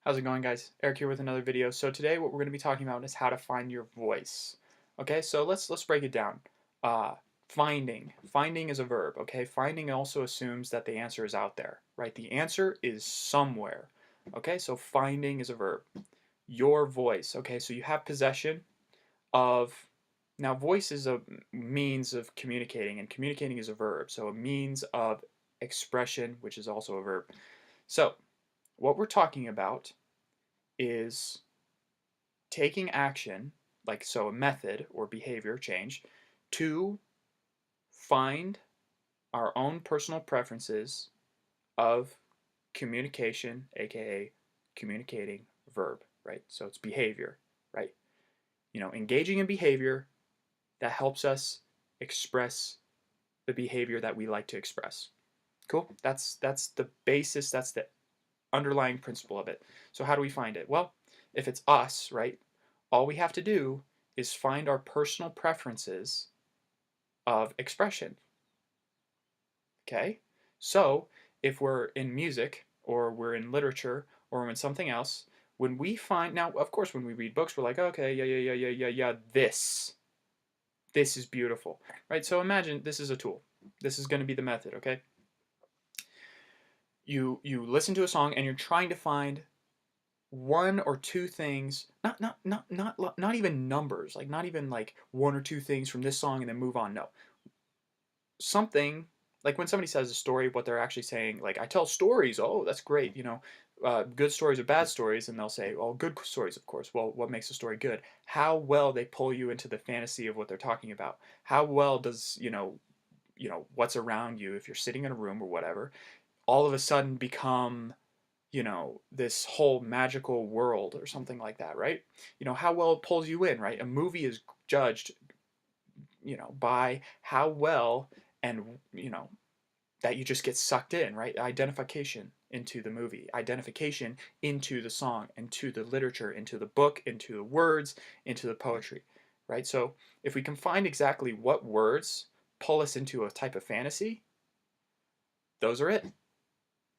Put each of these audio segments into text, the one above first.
How's it going, guys? Eric here with another video. So today what we're going to be talking about is how to find your voice. Okay, so let's break it down. Uh, Finding is a verb, okay? Finding also assumes that the answer is out there, right? The answer is somewhere. Okay, so finding is a verb. Your voice, okay? So you have possession of, now voice is a means of communicating, and communicating is a verb. So a means of expression, which is also a verb. So what we're talking about is taking action, like so a method or behavior change, to find our own personal preferences of communication, aka communicating verb, right? So it's behavior, right? Engaging in behavior that helps us express the behavior that we like to express. Cool? That's the basis, that's the underlying principle of it. So how do we find it? Well, if it's us, right, all we have to do is find our personal preferences of expression. Okay? So if we're in music or we're in literature or we're in something else, when we find, now of course when we read books we're like, okay, yeah, this is beautiful, right? So imagine this is a tool. This is going to be the method, okay? You listen to a song and you're trying to find one or two things, not even numbers, like not even like one or two things from this song and then move on. No, something like when somebody says a story, what they're actually saying, like I tell stories. Oh, that's great. Good stories or bad stories, and they'll say, "Oh, good stories, of course." Well, what makes a story good? How well they pull you into the fantasy of what they're talking about. How well does what's around you, if you're sitting in a room or whatever, all of a sudden become this whole magical world or something like that, right? How well it pulls you in, right? A movie is judged, by how well and, that you just get sucked in, right? Identification into the movie, identification into the song, into the literature, into the book, into the words, into the poetry, right? So if we can find exactly what words pull us into a type of fantasy, those are it.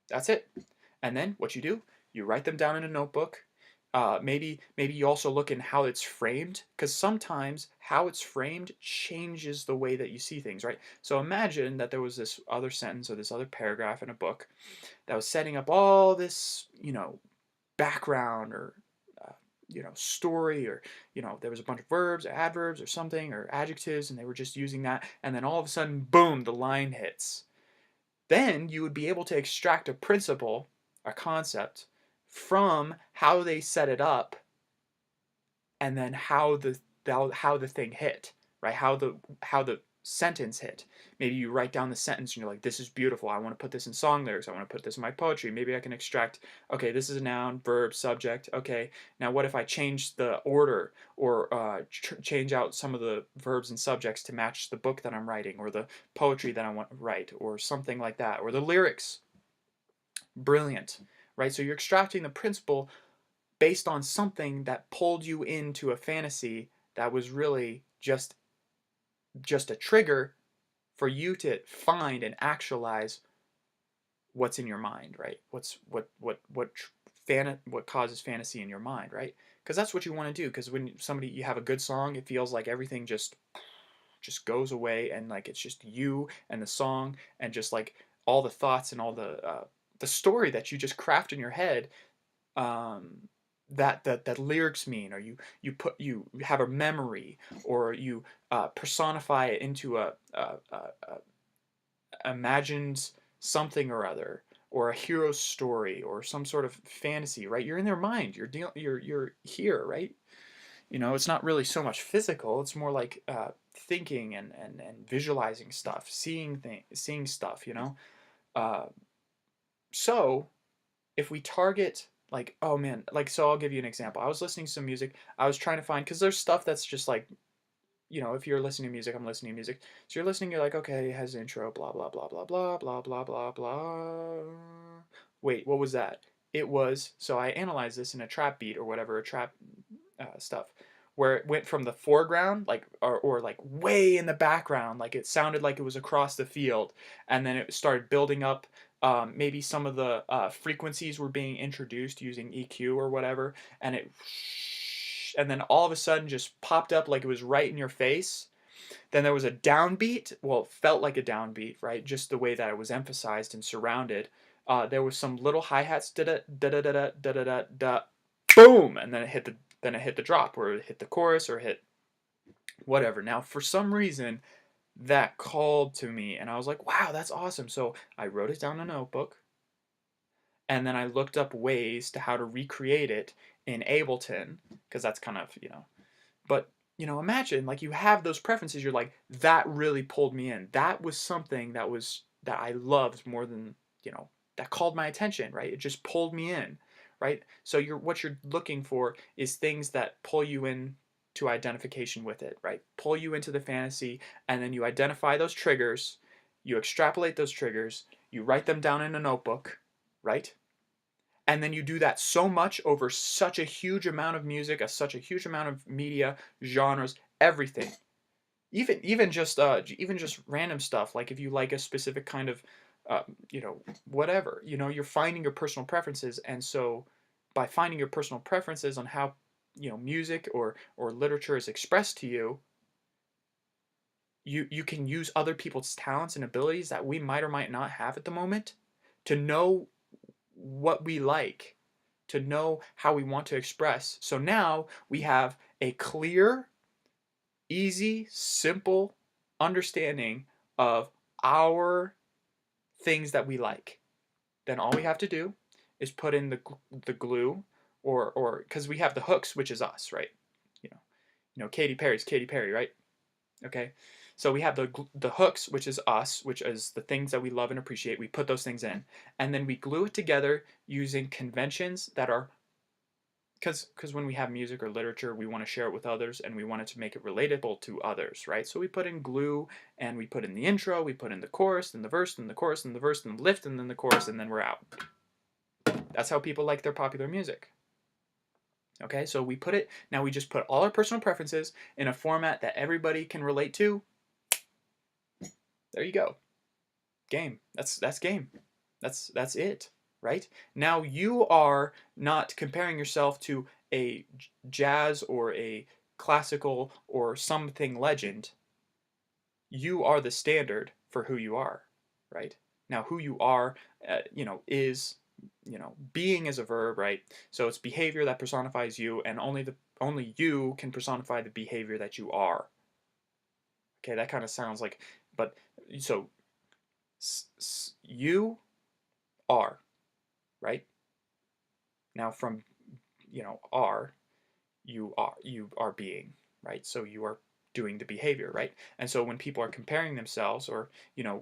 That's it. And then what you do, you write them down in a notebook. Maybe you also look in how it's framed, because sometimes how it's framed changes the way that you see things, right? So imagine that there was this other sentence or this other paragraph in a book that was setting up all this, background or story, or there was a bunch of verbs or adverbs or something or adjectives, and they were just using that, and then all of a sudden, boom, the line hits. Then you would be able to extract a principle, a concept, from how they set it up, and then how the thing hit, right? How the sentence hit. Maybe you write down the sentence and you're like, this is beautiful. I want to put this in song lyrics. I want to put this in my poetry. Maybe I can extract, okay, this is a noun, verb, subject. Okay, now what if I change the order, or change out some of the verbs and subjects to match the book that I'm writing, or the poetry that I want to write, or something like that, or the lyrics. Brilliant, right? So you're extracting the principle based on something that pulled you into a fantasy that was really just a trigger for you to find and actualize what's in your mind, right? What causes fantasy in your mind, right? Because that's what you want to do. Because when you have a good song, it feels like everything just goes away, and like it's just you and the song, and just like all the thoughts and all the story that you just craft in your head, um, that lyrics mean, or you have a memory, or you personify it into a imagined something or other, or a hero story, or some sort of fantasy, right? You're in their mind. You're here, right? It's not really so much physical. It's more like thinking and visualizing stuff, seeing stuff. Uh, so if we target, like, oh man, like, so I'll give you an example. I was listening to some music. I was trying to find, because there's stuff that's just like, if you're listening to music, I'm listening to music. So you're listening, you're like, okay, it has intro, blah blah blah blah blah blah blah blah blah. Wait, what was that? It was, so I analyzed this in a trap beat or whatever, a trap stuff, where it went from the foreground, like, or like way in the background, like it sounded like it was across the field, and then it started building up maybe some of the frequencies were being introduced using EQ or whatever, and and then all of a sudden just popped up like it was right in your face. Then there was a downbeat. Well, it felt like a downbeat, right? Just the way that it was emphasized and surrounded. There was some little hi hats, da da da da da da da da da, boom, and then it hit the drop, or it hit the chorus, or hit whatever. Now, for some reason, that called to me, and I was like, wow, that's awesome. So I wrote it down in a notebook, and then I looked up ways to how to recreate it in Ableton, because that's kind of, but imagine like you have those preferences, you're like, that really pulled me in. That was something that I loved more than, that called my attention, right? It just pulled me in, right? So what you're looking for is things that pull you in to identification with it, right? Pull you into the fantasy, and then you identify those triggers, you extrapolate those triggers, you write them down in a notebook, right? And then you do that so much over such a huge amount of music, such a huge amount of media, genres, everything. Even just random stuff, like if you like a specific kind of whatever, you're finding your personal preferences, and so by finding your personal preferences on how music or literature is expressed to you, you can use other people's talents and abilities that we might or might not have at the moment to know what we like, to know how we want to express. So now we have a clear, easy, simple understanding of our things that we like. Then all we have to do is put in the glue, or because we have the hooks, which is us, right? Katy Perry's Katy Perry, right? Okay, so we have the hooks, which is us, which is the things that we love and appreciate. We put those things in, and then we glue it together using conventions that are, because when we have music or literature, we want to share it with others, and we want it to make it relatable to others, right? So we put in glue, and we put in the intro, we put in the chorus, then the verse, then the chorus, then the verse, then the lift, and then the chorus, and then we're out. That's how people like their popular music. Okay, so now we just put all our personal preferences in a format that everybody can relate to. There you go. Game. That's game. That's it, right? Now you are not comparing yourself to a jazz or a classical or something legend. You are the standard for who you are, right? Now who you are, is, being is a verb, right? So it's behavior that personifies you, and only you can personify the behavior that you are. Okay, that kind of sounds like, but so you are, right? Now from, are, you are being, right? So you are doing the behavior, right? And so when people are comparing themselves, or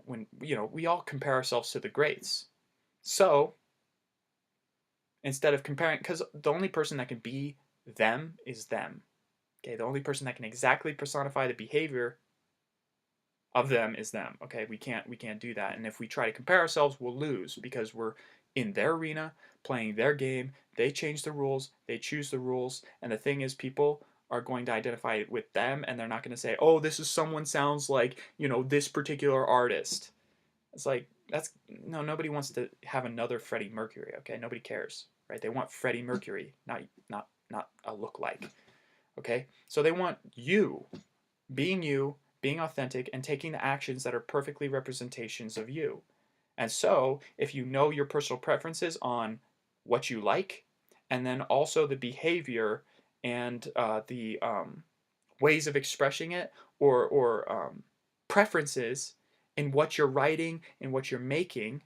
when we all compare ourselves to the greats. So instead of comparing, because the only person that can be them is them. Okay, the only person that can exactly personify the behavior of them is them. Okay, we can't do that. And if we try to compare ourselves, we'll lose, because we're in their arena playing their game. They change the rules, they choose the rules, and the thing is, people are going to identify with them, and they're not going to say, oh, this is someone sounds like this particular artist. It's like, nobody wants to have another Freddie Mercury. Okay, nobody cares, right? They want Freddie Mercury, not a lookalike. Okay, so they want you being authentic, and taking the actions that are perfectly representations of you. And so, if you know your personal preferences on what you like, and then also the behavior and the ways of expressing it, or preferences in what you're writing and what you're making,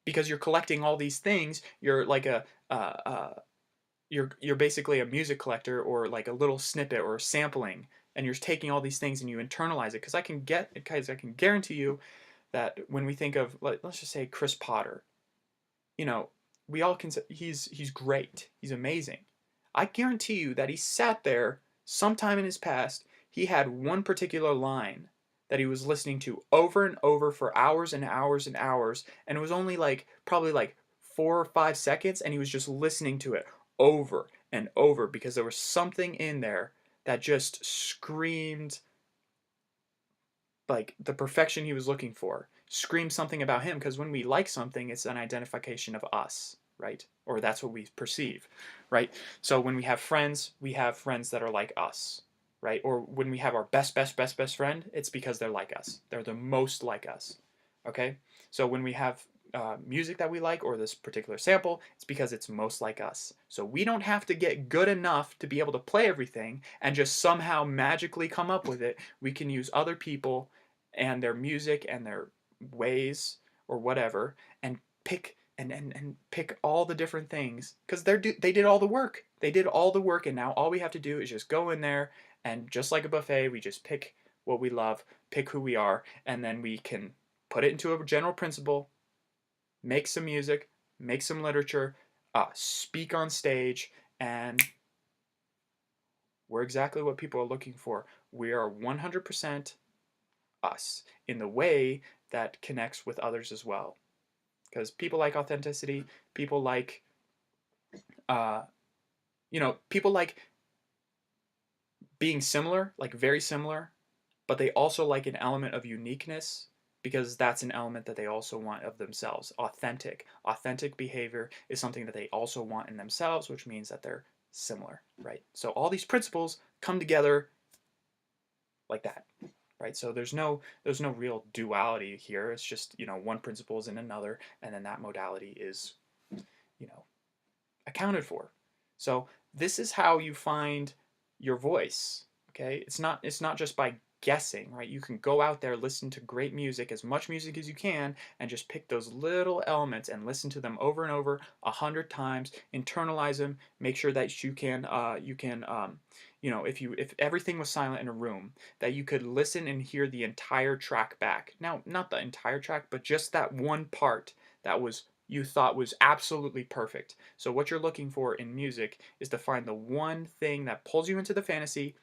because you're collecting all these things, you're like you're basically a music collector, or like a little snippet or sampling, and you're taking all these things and you internalize it. Because I can guarantee you that when we think of, let's just say, Chris Potter, we all can say he's great, he's amazing. I guarantee you that he sat there sometime in his past, he had one particular line that he was listening to over and over for hours and hours and hours, and it was only probably 4 or 5 seconds, and he was just listening to it over and over, because there was something in there that just screamed like the perfection he was looking for. scream something about him, because when we like something, it's an identification of us, right? Or that's what we perceive, right? So when we have friends that are like us, right? Or when we have our best friend, it's because they're like us. They're the most like us, okay? So when we have music that we like, or this particular sample, it's because it's most like us. So we don't have to get good enough to be able to play everything and just somehow magically come up with it. We can use other people and their music and their ways or whatever, and pick and pick all the different things, because they did all the work. They did all the work, and now all we have to do is just go in there, and just like a buffet, we just pick what we love, pick who we are, and then we can put it into a general principle, make some music, make some literature, speak on stage, and we're exactly what people are looking for. We are 100% us in the way that connects with others as well. Because people like authenticity, people like, uh, people like being similar, like very similar, but they also like an element of uniqueness, because that's an element that they also want of themselves. Authentic behavior is something that they also want in themselves, which means that they're similar, right? So all these principles come together like that, right? So there's no real duality here. It's just, one principle is in another, and then that modality is, you know, accounted for. So this is how you find your voice. Okay, it's not just by guessing, right? You can go out there, listen to great music, as much music as you can, and just pick those little elements and listen to them over and over 100 times. Internalize them. Make sure that if everything was silent in a room, that you could listen and hear the entire track back. Now, not the entire track, but just that one part that you thought was absolutely perfect. So what you're looking for in music is to find the one thing that pulls you into the fantasy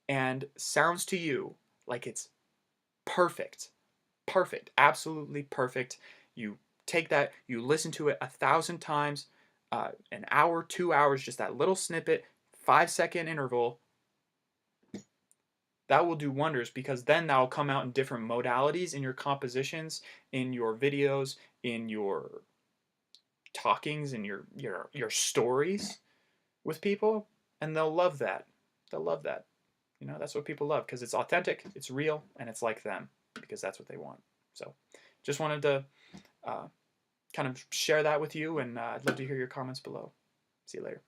and sounds to you like it's perfect. Perfect. Absolutely perfect. You take that, you listen to it 1,000 times, an hour, 2 hours, just that little snippet, 5-second interval. That will do wonders, because then that will come out in different modalities in your compositions, in your videos, in your talkings, and your stories with people, and they'll love that. They'll love that. That's what people love, because it's authentic, it's real, and it's like them, because that's what they want. So just wanted to kind of share that with you, and I'd love to hear your comments below. See you later.